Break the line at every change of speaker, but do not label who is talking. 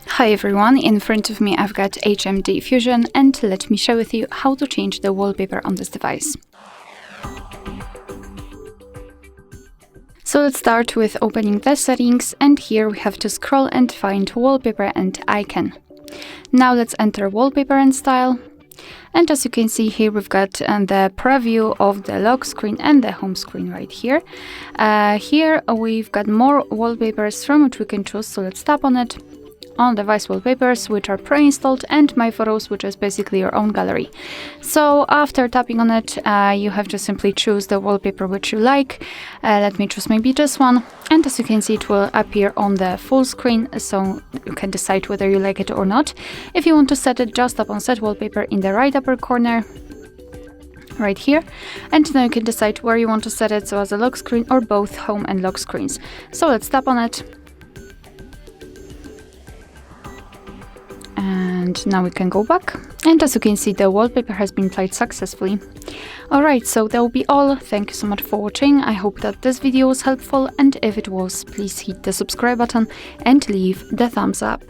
Hi everyone, in front of me I've got HMD Fusion and let me share with you how to change the wallpaper on this device. So let's start with opening the settings, and here we have to scroll and find wallpaper and icon. Now let's enter wallpaper and style. And as you can see here, we've got the preview of the lock screen and the home screen right here. Here we've got more wallpapers from which we can choose, so let's tap on it. On device wallpapers, which are pre-installed, and my photos, which is basically your own gallery. So after tapping on it, you have to simply choose the wallpaper which you like. Let me choose maybe this one, and as you can see, it will appear on the full screen, so you can decide whether you like it or not. If you want to set it, just tap on set wallpaper in the right upper corner right here, and now you can decide where you want to set it, so as a lock screen or both home and lock screens. So let's tap on it. And now we can go back, and as you can see, the wallpaper has been applied successfully. Alright, so that will be all. Thank you so much for watching. I hope that this video was helpful, and if it was, please hit the subscribe button and leave the thumbs up.